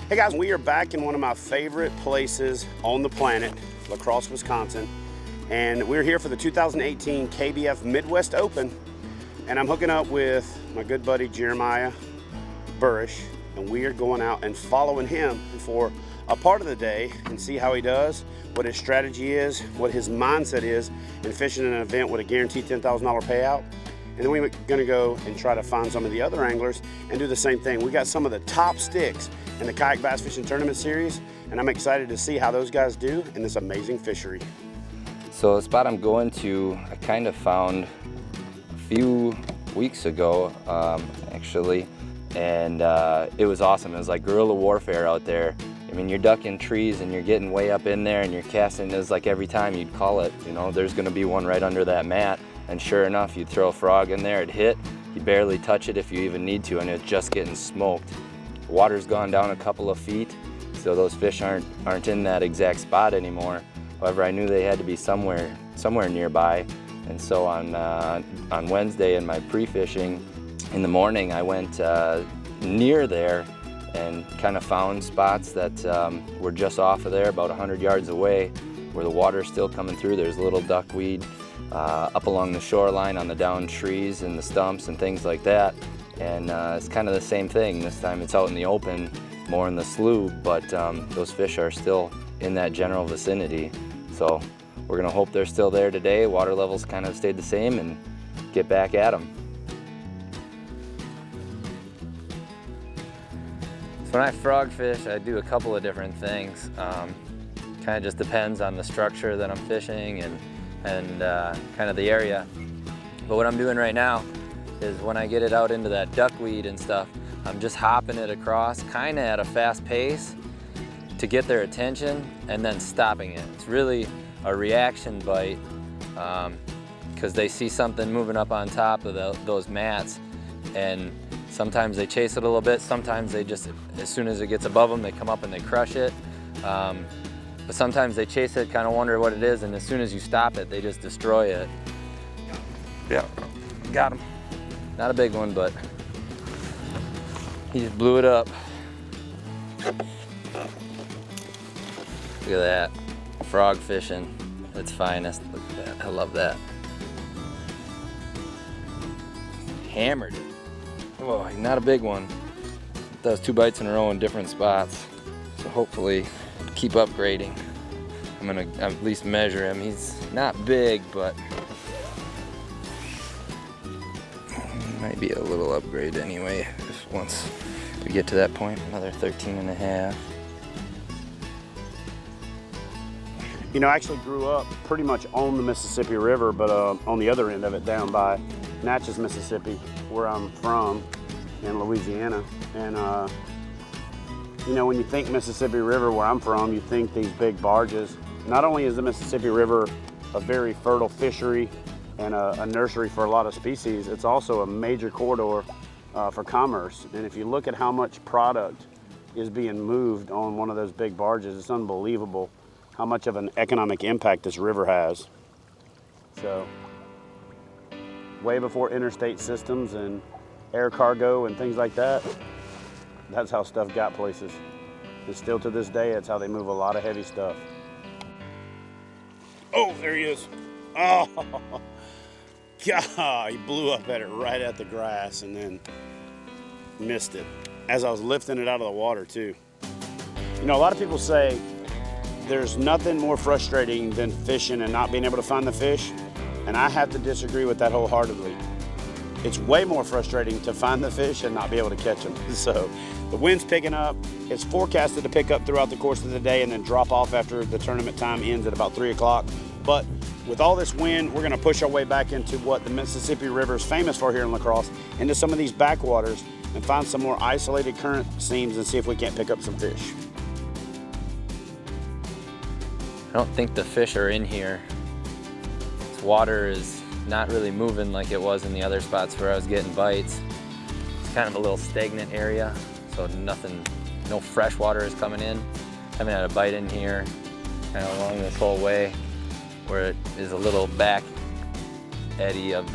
Hey guys, we are back in one of my favorite places on the planet, La Crosse, Wisconsin. And we're here for the 2018 KBF Midwest Open. And I'm hooking up with my good buddy Jeremiah Burrish. And we are going out and following him for a part of the day and see how he does, what his strategy is, what his mindset is in fishing an event with a guaranteed $10,000 payout. And then we're gonna go and try to find some of the other anglers and do the same thing. We got some of the top sticks in the Kayak Bass Fishing Tournament Series, and I'm excited to see how those guys do in this amazing fishery. So the spot I'm going to, I kind of found a few weeks ago, actually, and it was awesome. It was like guerrilla warfare out there. I mean, you're ducking trees and you're getting way up in there and you're casting. It was like every time you'd call it, you know, there's gonna be one right under that mat. And sure enough, you'd throw a frog in there, it'd hit, you barely touch it if you even need to, and it's just getting smoked. The water's gone down a couple of feet, so those fish aren't in that exact spot anymore. However, I knew they had to be somewhere nearby. And so on Wednesday in my pre-fishing in the morning, I went near there and kind of found spots that were just off of there, about 100 yards away, where the water's still coming through. There's little duckweed up along the shoreline on the downed trees and the stumps and things like that. And it's kind of the same thing. This time it's out in the open, more in the slough, but those fish are still in that general vicinity. So we're gonna hope they're still there today. Water levels kind of stayed the same and get back at them. So when I frog fish, I do a couple of different things. Kind of just depends on the structure that I'm fishing and kind of the area. But what I'm doing right now is when I get it out into that duckweed and stuff, I'm just hopping it across kind of at a fast pace to get their attention and then stopping it. It's really a reaction bite because they see something moving up on top of those mats, and sometimes they chase it a little bit, sometimes they just, as soon as it gets above them, they come up and they crush it. But sometimes they chase it, kind of wonder what it is, and as soon as you stop it, they just destroy it. Yeah, got him. Not a big one, but he just blew it up. Look at that, frog fishing at its finest. Look at that, I love that. Hammered it. Oh, not a big one. Does 2 bites in a row in different spots. So hopefully keep upgrading. I'm gonna at least measure him. He's not big, but might be a little upgrade anyway. Just once we get to that point, another 13.5. You know, I actually grew up pretty much on the Mississippi River, but on the other end of it, down by Natchez, Mississippi, where I'm from in Louisiana. And you know, when you think Mississippi River, where I'm from, you think these big barges. Not only is the Mississippi River a very fertile fishery and a nursery for a lot of species, it's also a major corridor for commerce. And if you look at how much product is being moved on one of those big barges, it's unbelievable how much of an economic impact this river has. So, way before interstate systems and air cargo and things like that, that's how stuff got places. And still to this day, that's how they move a lot of heavy stuff. Oh, there he is. Oh, God, he blew up at it right at the grass and then missed it as I was lifting it out of the water too. You know, a lot of people say there's nothing more frustrating than fishing and not being able to find the fish, and I have to disagree with that wholeheartedly. It's way more frustrating to find the fish and not be able to catch them. So the wind's picking up. It's forecasted to pick up throughout the course of the day and then drop off after the tournament time ends at about 3 o'clock. But with all this wind, we're gonna push our way back into what the Mississippi River is famous for here in La Crosse, into some of these backwaters and find some more isolated current seams and see if we can't pick up some fish. I don't think the fish are in here. This water is not really moving like it was in the other spots where I was getting bites. It's kind of a little stagnant area, so no fresh water is coming in. Haven't had a bite in here kind of along this whole way, where it is a little back eddy of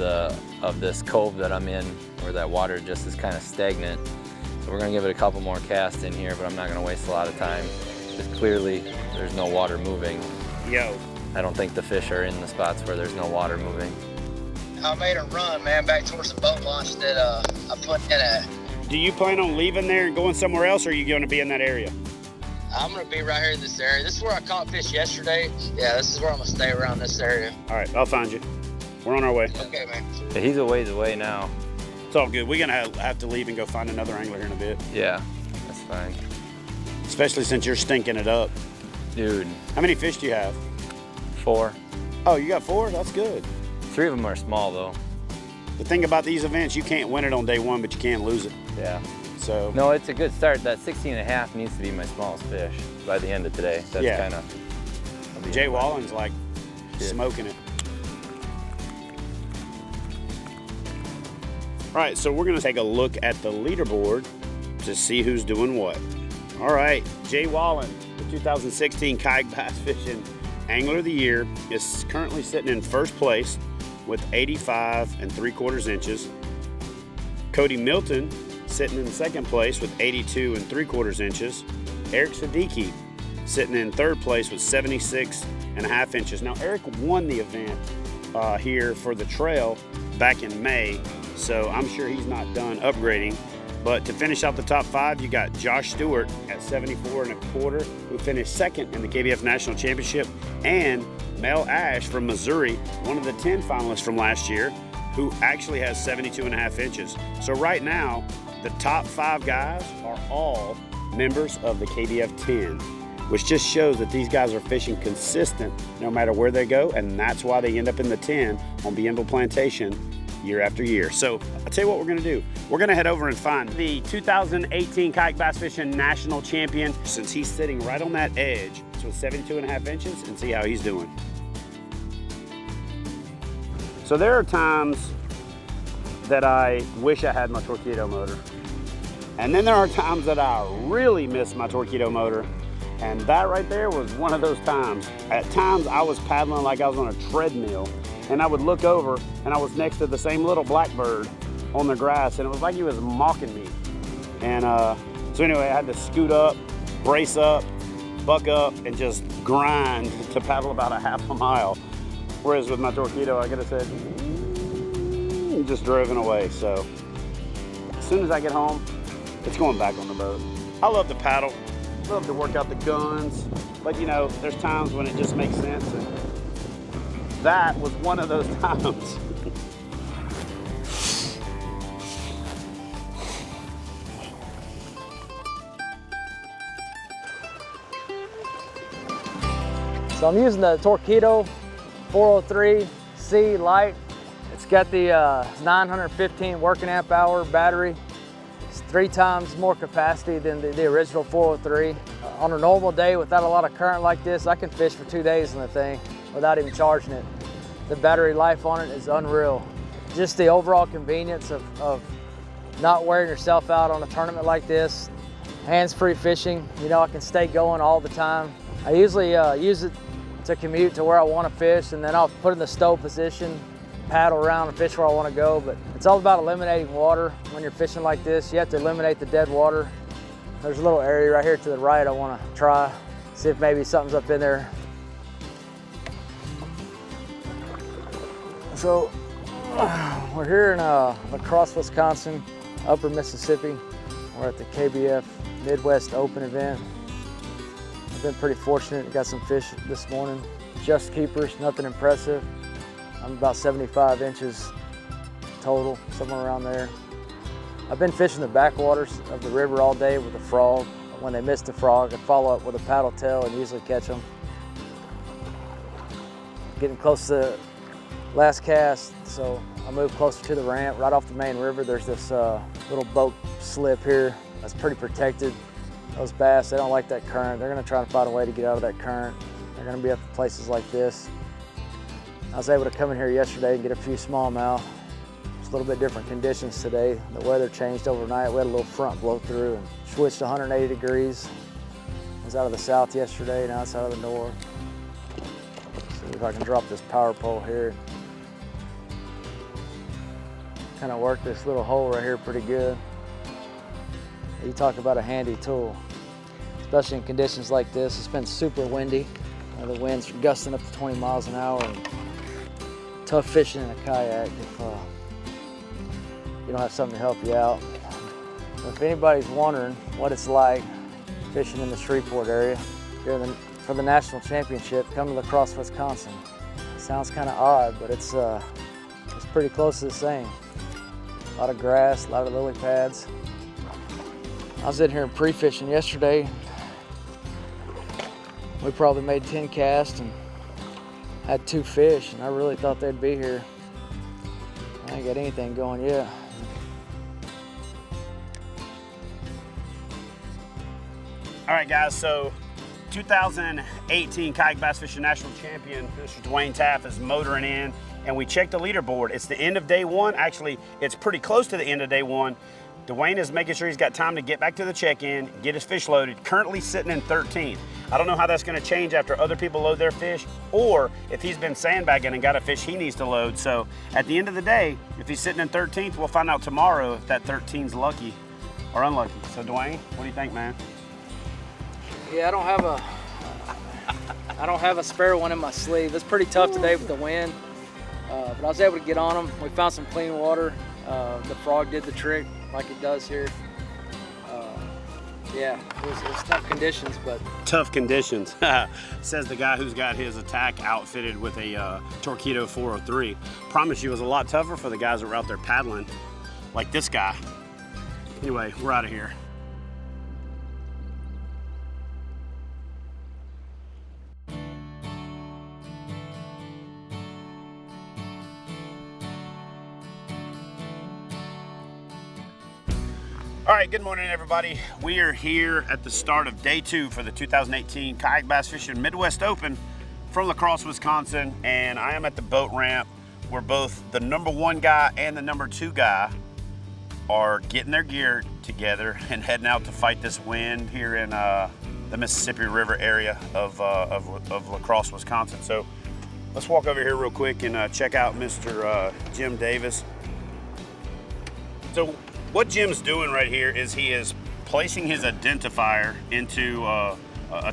this cove that I'm in, where that water just is kind of stagnant. So we're gonna give it a couple more casts in here, but I'm not gonna waste a lot of time. Because clearly there's no water moving. Yo. I don't think the fish are in the spots where there's no water moving. I made a run, man, back towards the boat launch that I put in at. Do you plan on leaving there and going somewhere else, or are you going to be in that area? I'm gonna be right here in this area. This is where I caught fish yesterday. Yeah, this is where I'm gonna stay around this area. All right, I'll find you. We're on our way. Okay, man. Yeah, he's a ways away now. It's all good. We're going to have to leave and go find another angler here in a bit. Yeah, that's fine. Especially since you're stinking it up. Dude. How many fish do you have? 4. Oh, you got 4? That's good. 3 of them are small though. The thing about these events, you can't win it on day 1, but you can lose it. Yeah. So. No, it's a good start. That 16.5 needs to be my smallest fish by the end of today. That's kind of. Jay Wallen's like smoking it. All right, so we're gonna take a look at the leaderboard to see who's doing what. All right, Jay Wallen, the 2016 Kayak Bass Fishing Angler of the Year, is currently sitting in first place with 85 3/4 inches. Cody Milton sitting in second place with 82 3/4 inches. Eric Siddiqui sitting in third place with 76.5 inches. Now Eric won the event here for the trail back in May, so I'm sure he's not done upgrading. But to finish out the top 5, you got Josh Stewart at 74 1/4, who finished second in the KBF National Championship, and Mel Ash from Missouri, one of the 10 finalists from last year, who actually has 72.5 inches. So right now, the top 5 guys are all members of the KBF 10, which just shows that these guys are fishing consistent no matter where they go, and that's why they end up in the 10 on Bienville Plantation year after year. So I'll tell you what we're gonna do. We're gonna head over and find the 2018 Kayak Bass Fishing National Champion, since he's sitting right on that edge. So with 72.5 inches, and see how he's doing. So there are times that I wish I had my Torpedo motor. And then there are times that I really miss my Torpedo motor. And that right there was one of those times. At times I was paddling like I was on a treadmill, and I would look over and I was next to the same little blackbird on the grass, and it was like he was mocking me. And so anyway, I had to scoot up, brace up, buck up, and just grind to paddle about a half a mile. Whereas with my Torpedo, I could have said, and just driven away. So as soon as I get home, it's going back on the boat. I love to paddle, love to work out the guns, but you know, there's times when it just makes sense, and that was one of those times. So I'm using the Torpedo 403C Lite. It's got the 915 working amp hour battery. It's 3 times more capacity than the original 403. On a normal day without a lot of current like this, I can fish for 2 days on the thing without even charging it. The battery life on it is unreal. Just the overall convenience of not wearing yourself out on a tournament like this. Hands-free fishing, you know, I can stay going all the time. I usually use it to commute to where I want to fish, and then I'll put it in the stow position, paddle around and fish where I want to go. But it's all about eliminating water when you're fishing like this. You have to eliminate the dead water. There's a little area right here to the right I want to try, see if maybe something's up in there. So we're here in La Crosse, Wisconsin, Upper Mississippi. We're at the KBF Midwest Open event. I've been pretty fortunate, got some fish this morning. Just keepers, nothing impressive. I'm about 75 inches total, somewhere around there. I've been fishing the backwaters of the river all day with a frog. When they miss the frog, I follow up with a paddle tail and usually catch them. Getting close to last cast, so I move closer to the ramp. Right off the main river, there's this little boat slip here that's pretty protected. Those bass, they don't like that current. They're gonna try to find a way to get out of that current. They're gonna be up at places like this. I was able to come in here yesterday and get a few smallmouth. It's a little bit different conditions today. The weather changed overnight. We had a little front blow through and switched 180 degrees. I was out of the south yesterday, now it's out of the north. See if I can drop this power pole here. Kind of work this little hole right here pretty good. You talk about a handy tool, especially in conditions like this. It's been super windy. The wind's gusting up to 20 miles an hour. And tough fishing in a kayak if you don't have something to help you out. If anybody's wondering what it's like fishing in the Shreveport area for the national championship, come to La Crosse, Wisconsin. Sounds kind of odd, but it's pretty close to the same. A lot of grass, a lot of lily pads. I was in here pre-fishing yesterday. We probably made 10 casts and had 2 fish, and I really thought they'd be here. I ain't got anything going yet. All right, guys, so 2018 Kayak Bass Fishing National Champion, Mr. Dwayne Taff, is motoring in, and we checked the leaderboard. It's the end of day 1. Actually, it's pretty close to the end of day 1. Dwayne is making sure he's got time to get back to the check-in, get his fish loaded, currently sitting in 13th. I don't know how that's gonna change after other people load their fish, or if he's been sandbagging and got a fish he needs to load. So at the end of the day, if he's sitting in 13th, we'll find out tomorrow if that 13's lucky or unlucky. So Dwayne, what do you think, man? Yeah, I don't have a spare one in my sleeve. It's pretty tough today with the wind, but I was able to get on them. We found some clean water. The frog did the trick like it does here. Yeah, it was tough conditions, but... Tough conditions, says the guy who's got his attack outfitted with a Torpedo 403. Promise you it was a lot tougher for the guys that were out there paddling, like this guy. Anyway, we're out of here. All right, good morning, everybody. We are here at the start of day 2 for the 2018 Kayak Bass Fishing Midwest Open from La Crosse, Wisconsin, and I am at the boat ramp where both the #1 guy and the #2 guy are getting their gear together and heading out to fight this wind here in the Mississippi River area of La Crosse, Wisconsin. So let's walk over here real quick and check out Mr. Jim Davis. So what Jim's doing right here is he is placing his identifier into a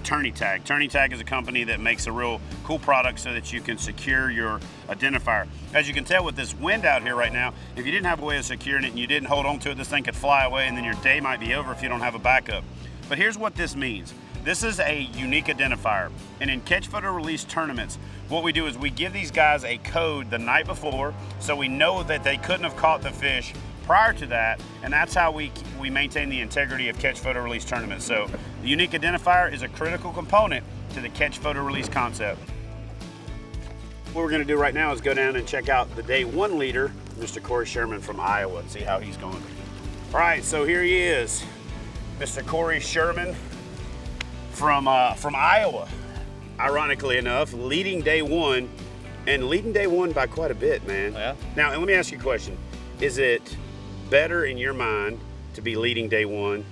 tourney tag. Tourney tag is a company that makes a real cool product so that you can secure your identifier. As you can tell with this wind out here right now, if you didn't have a way of securing it and you didn't hold on to it, this thing could fly away and then your day might be over if you don't have a backup. But here's what this means. This is a unique identifier. And in catch, photo, release tournaments, what we do is we give these guys a code the night before so we know that they couldn't have caught the fish prior to that, and that's how we maintain the integrity of catch, photo, release tournaments. So the unique identifier is a critical component to the catch, photo, release concept. What we're gonna do right now is go down and check out the day 1 leader, Mr. Corey Sherman from Iowa, and see how he's going. All right, so here he is, Mr. Corey Sherman from Iowa. Ironically enough, leading day 1, and leading day 1 by quite a bit, man. Yeah. Now, and let me ask you a question. Is it better in your mind to be leading day 1?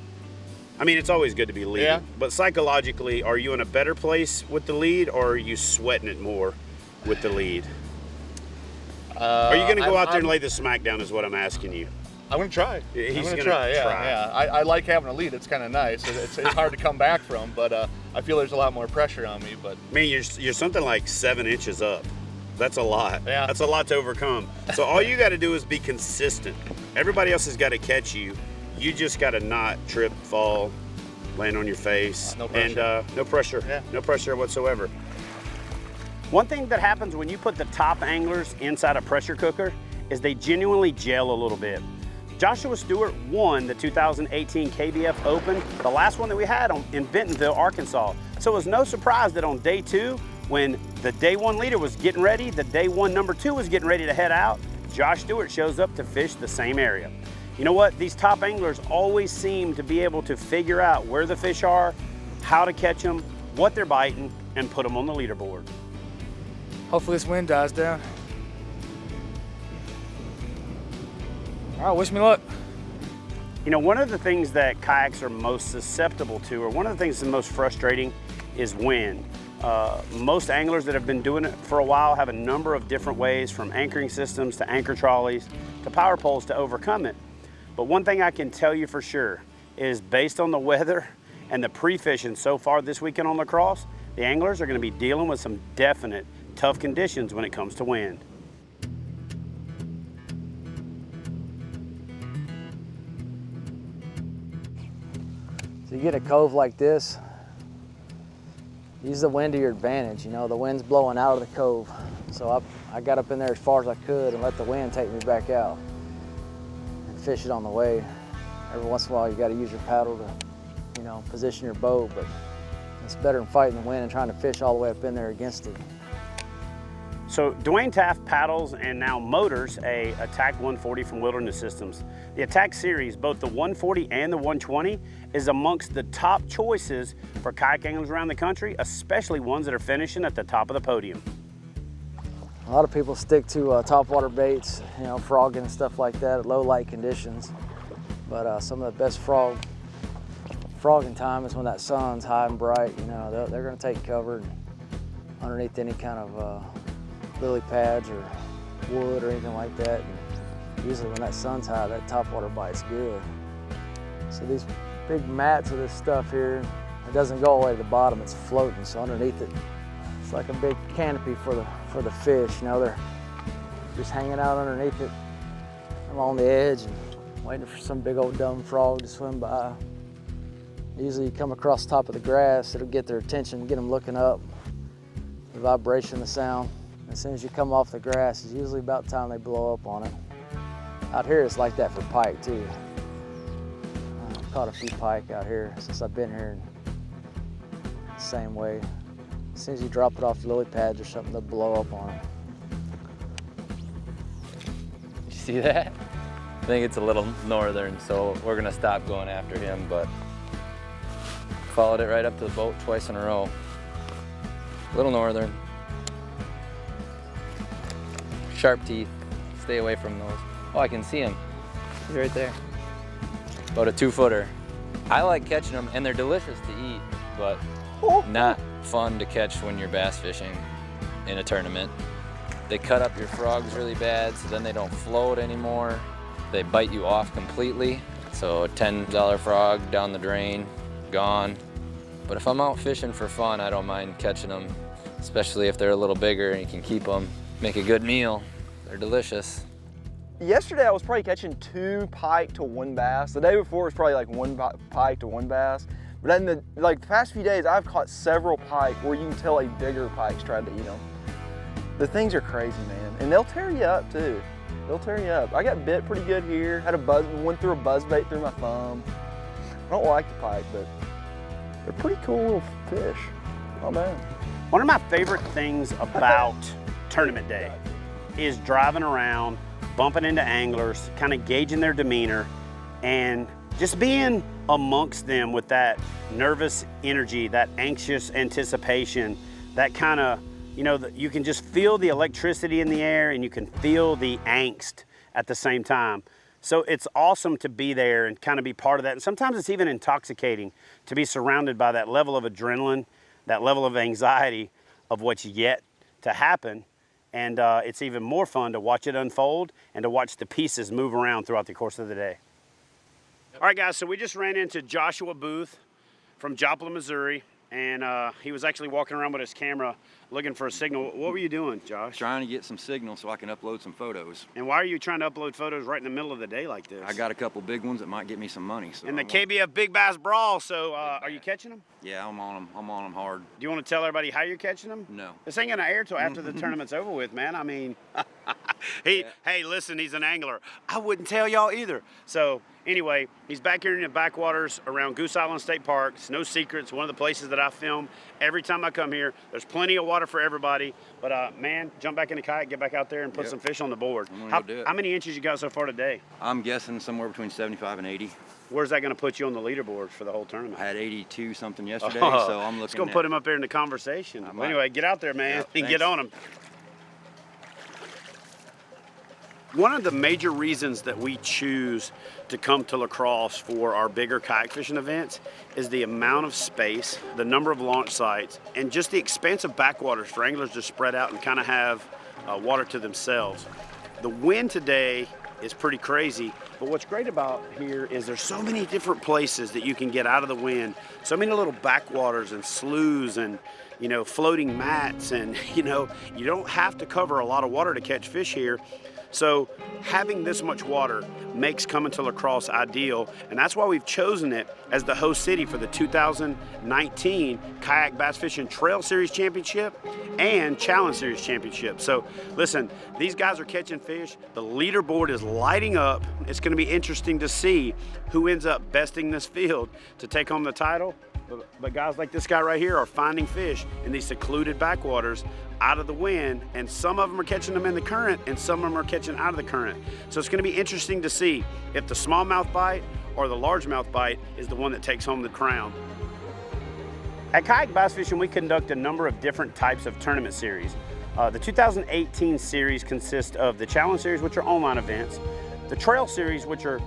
I mean, it's always good to be leading, Yeah. but psychologically, are you in a better place with the lead, or are you sweating it more with the lead? Are you going to go out there and lay the smack down is what I'm asking you? I'm going to try. He's I'm going to gonna try, try. yeah. I like having a lead. It's kind of nice. It's hard to come back from, but I feel there's a lot more pressure on me. But I mean, you're something like 7 inches up. That's a lot. Yeah. That's a lot to overcome. So all you got to do is be consistent. Everybody else has got to catch you. You just got to not trip, fall, land on your face. No pressure. And no pressure. Yeah. No pressure whatsoever. One thing that happens when you put the top anglers inside a pressure cooker is they genuinely gel a little bit. Joshua Stewart won the 2018 KBF Open, the last one that we had in Bentonville, Arkansas. So it was no surprise that on day 2, when the day 1 leader was getting ready, the day 1 #2 was getting ready to head out, Josh Stewart shows up to fish the same area. You know what? These top anglers always seem to be able to figure out where the fish are, how to catch them, what they're biting, and put them on the leaderboard. Hopefully this wind dies down. All right, wish me luck. You know, one of the things that kayaks are most susceptible to, or one of the things that's most frustrating, is wind. Most anglers that have been doing it for a while have a number of different ways, from anchoring systems to anchor trolleys to power poles, to overcome it. But one thing I can tell you for sure is based on the weather and the pre-fishing so far this weekend on La Crosse, the anglers are going to be dealing with some definite tough conditions when it comes to wind. So you get a cove like this, use the wind to your advantage. You know, the wind's blowing out of the cove. So I got up in there as far as I could and let the wind take me back out and fish it on the way. Every once in a while you got to use your paddle to, you know, position your boat, but it's better than fighting the wind and trying to fish all the way up in there against it. So Dwayne Taft paddles and now motors a Attack 140 from Wilderness Systems. The Attack series, both the 140 and the 120, is amongst the top choices for kayak anglers around the country, especially ones that are finishing at the top of the podium. A lot of people stick to topwater baits, you know, frogging and stuff like that at low light conditions. But some of the best frogging time is when that sun's high and bright. You know, they're going to take cover underneath any kind of lily pads or wood or anything like that. And usually when that sun's high, that topwater bite's good. So these big mats of this stuff here, it doesn't go all the way to the bottom, it's floating. So underneath it, it's like a big canopy for the fish. You know, they're just hanging out underneath it along the edge and waiting for some big old dumb frog to swim by. Usually you come across the top of the grass, it'll get their attention, get them looking up, the vibration, the sound. As soon as you come off the grass, it's usually about time they blow up on it. Out here it's like that for pike too. I've caught a few pike out here since I've been here. The same way. As soon as you drop it off the lily pads or something, they'll blow up on it. You see that? I think it's a little northern, so we're gonna stop going after him, but followed it right up to the boat twice in a row. A little northern. Sharp teeth, stay away from those. Oh, I can see him. He's right there. About a 2-footer. I like catching them, and they're delicious to eat, but not fun to catch when you're bass fishing in a tournament. They cut up your frogs really bad, so then they don't float anymore. They bite you off completely. So a $10 frog down the drain, gone. But if I'm out fishing for fun, I don't mind catching them, especially if they're a little bigger and you can keep them, make a good meal. They're delicious. Yesterday I was probably catching 2 pike to 1 bass. The day before was probably like 1 pike to 1 bass. But then the past few days I've caught several pike where you can tell a bigger pike's tried to eat them. The things are crazy, man. And they'll tear you up too. They'll tear you up. I got bit pretty good here. Went through a buzzbait through my thumb. I don't like the pike, but they're pretty cool little fish. Not bad. One of my favorite things about tournament day is driving around, bumping into anglers, kind of gauging their demeanor, and just being amongst them with that nervous energy, that anxious anticipation, that kind of, you know, you can just feel the electricity in the air and you can feel the angst at the same time. So it's awesome to be there and kind of be part of that. And sometimes it's even intoxicating to be surrounded by that level of adrenaline, that level of anxiety of what's yet to happen. And it's even more fun to watch it unfold and to watch the pieces move around throughout the course of the day. All right, guys, so we just ran into Joshua Booth from Joplin, Missouri, and he was actually walking around with his camera looking for a signal. What were you doing, Josh? Trying to get some signal so I can upload some photos. And why are you trying to upload photos right in the middle of the day like this? I got a couple big ones that might get me some money. So and the KBF Big Bass Brawl, so are you catching them? Yeah, I'm on them. I'm on them hard. Do you want to tell everybody how you're catching them? No. This ain't gonna air till after the tournament's over with, man. I mean, hey, listen, he's an angler. I wouldn't tell y'all either. So anyway, he's back here in the backwaters around Goose Island State Park. It's no secret. It's one of the places that I film every time I come here. There's plenty of water for everybody. But man, jump back in the kayak, get back out there and put some fish on the board. Go do it. How many inches you got so far today? I'm guessing somewhere between 75 and 80. Where's that going to put you on the leaderboard for the whole tournament? I had 82 something yesterday, so I'm looking. Let's go put him up there in the conversation. Well, anyway, get out there, man, and get on him. One of the major reasons that we choose to come to La Crosse for our bigger kayak fishing events is the amount of space, the number of launch sites, and just the expansive backwaters for anglers to spread out and kind of have water to themselves. The wind today is pretty crazy. But what's great about here is there's so many different places that you can get out of the wind, so many little backwaters and sloughs and, you know, floating mats, and, you know, you don't have to cover a lot of water to catch fish here. So having this much water makes coming to La Crosse ideal, and that's why we've chosen it as the host city for the 2019 Kayak Bass Fishing Trail Series Championship and Challenge Series Championship. So listen, these guys are catching fish. The leaderboard is lighting up. It's going to be interesting to see who ends up besting this field to take home the title. But guys like this guy right here are finding fish in these secluded backwaters out of the wind, and some of them are catching them in the current and some of them are catching out of the current. So it's going to be interesting to see if the smallmouth bite or the largemouth bite is the one that takes home the crown. At Kayak Bass Fishing, we conduct a number of different types of tournament series. The 2018 series consists of the Challenge Series, which are online events, the Trail Series, which are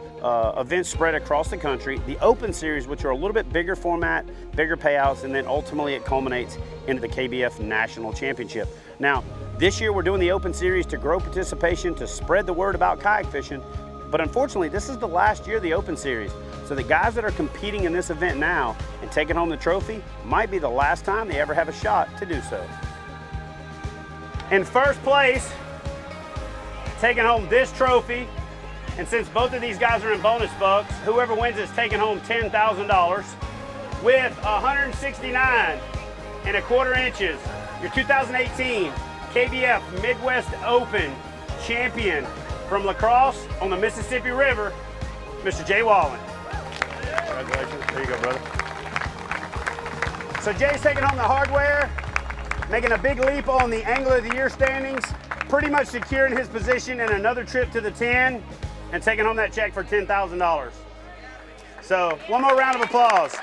events spread across the country, the Open Series, which are a little bit bigger format, bigger payouts, and then ultimately it culminates into the KBF National Championship. Now, this year we're doing the Open Series to grow participation, to spread the word about kayak fishing, but unfortunately this is the last year of the Open Series. So the guys that are competing in this event now and taking home the trophy might be the last time they ever have a shot to do so. In first place, taking home this trophy, and since both of these guys are in bonus bucks, whoever wins is taking home $10,000 with 169.25 inches. Your 2018 KBF Midwest Open champion from La Crosse on the Mississippi River, Mr. Jay Wallen. Congratulations. There you go, brother. So Jay's taking home the hardware, making a big leap on the Angler of the Year standings, pretty much securing his position in another trip to the 10. And taking home that check for $10,000. So one more round of applause.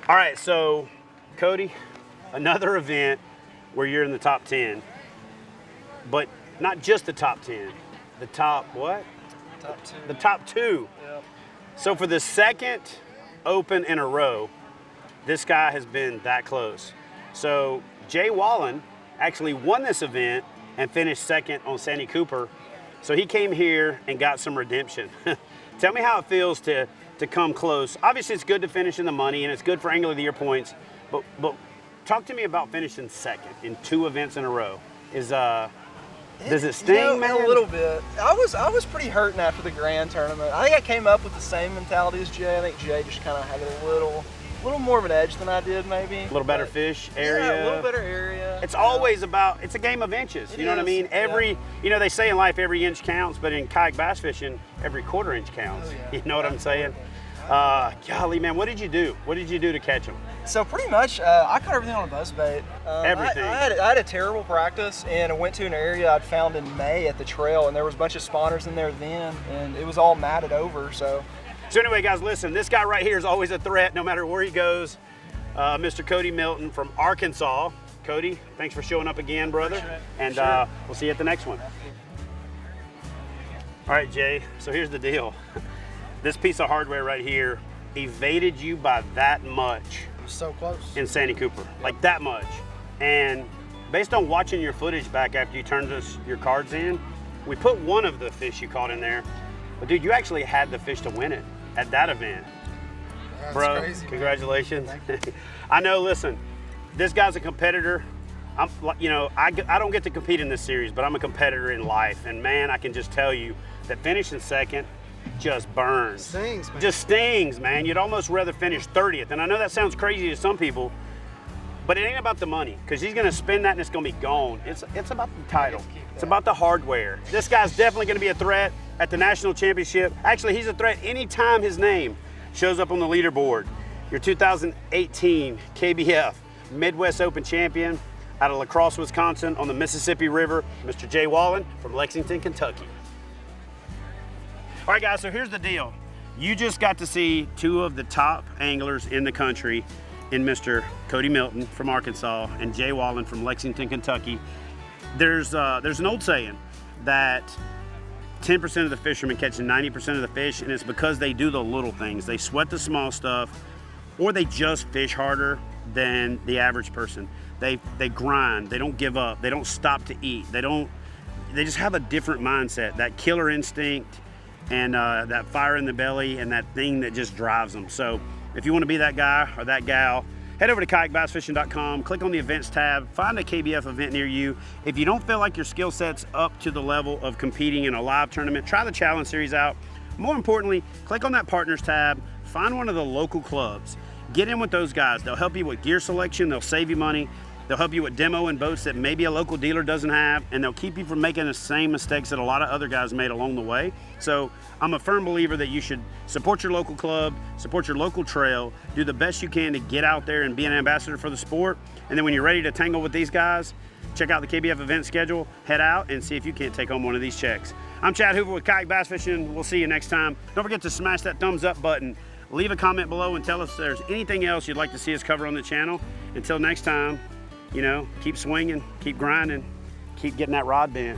All right, so Cody, another event where you're in the top 10, but not just the top 10, the top what? Top two. The top two. Yep. So for the second Open in a row, this guy has been that close. So Jay Wallen actually won this event and finished second on Sandy Cooper. So he came here and got some redemption. Tell me how it feels to come close. Obviously it's good to finish in the money and it's good for Angler of the Year points, but talk to me about finishing second in 2 events in a row. Does it sting, man? A little bit. I was pretty hurting after the grand tournament. I think I came up with the same mentality as Jay. I think Jay just kind of had a little more of an edge than I did, maybe. A little better fish area. Yeah, a little better area. It's always about, it's a game of inches. You know what I mean? You know, they say in life every inch counts, but in kayak bass fishing, every quarter inch counts. Oh, yeah. You know what I'm saying? Golly, man, what did you do? What did you do to catch them? So pretty much, I caught everything on a buzzbait. Everything. I had a terrible practice, and I went to an area I'd found in May at the trail, and there was a bunch of spawners in there then, and it was all matted over, So anyway, guys, listen, this guy right here is always a threat no matter where he goes. Mr. Cody Milton from Arkansas. Cody, thanks for showing up again, brother. And we'll see you at the next one. All right, Jay, so here's the deal. This piece of hardware right here evaded you by that much. It was so close. In Sandy Cooper, like that much. And based on watching your footage back after you turned your cards in, we put one of the fish you caught in there. But dude, you actually had the fish to win it at that event. That's bro, crazy, congratulations. I know, listen, this guy's a competitor. I don't get to compete in this series, but I'm a competitor in life. And man, I can just tell you that finishing second just burns. Stings, man. Just stings, man. You'd almost rather finish 30th. And I know that sounds crazy to some people, but it ain't about the money, because he's gonna spend that and it's gonna be gone. It's about the title. It's about the hardware. This guy's definitely gonna be a threat at the national championship. Actually, he's a threat anytime his name shows up on the leaderboard. Your 2018 KBF Midwest Open champion out of La Crosse, Wisconsin on the Mississippi River, Mr. Jay Wallen from Lexington, Kentucky. All right, guys, so here's the deal. You just got to see 2 of the top anglers in the country in Mr. Cody Milton from Arkansas and Jay Wallen from Lexington, Kentucky. There's an old saying that 10% of the fishermen catch 90% of the fish, and it's because they do the little things. They sweat the small stuff. or they just fish harder than the average person. They grind, they don't give up, they don't stop to eat, they just have a different mindset, that killer instinct and that fire in the belly and that thing that just drives them. So if you want to be that guy or that gal, head over to kayakbassfishing.com, click on the events tab, find a KBF event near you. If you don't feel like your skill set's up to the level of competing in a live tournament, try the challenge series out. More importantly, click on that partners tab, find one of the local clubs. Get in with those guys. They'll help you with gear selection, they'll save you money, they'll help you with demo and boats that maybe a local dealer doesn't have, and they'll keep you from making the same mistakes that a lot of other guys made along the way. So I'm a firm believer that you should support your local club, support your local trail, do the best you can to get out there and be an ambassador for the sport. And then when you're ready to tangle with these guys, check out the KBF event schedule, head out and see if you can't take home one of these checks. I'm Chad Hoover with Kayak Bass Fishing. We'll see you next time. Don't forget to smash that thumbs up button. Leave a comment below and tell us if there's anything else you'd like to see us cover on the channel. Until next time, you know, keep swinging, keep grinding, keep getting that rod bent.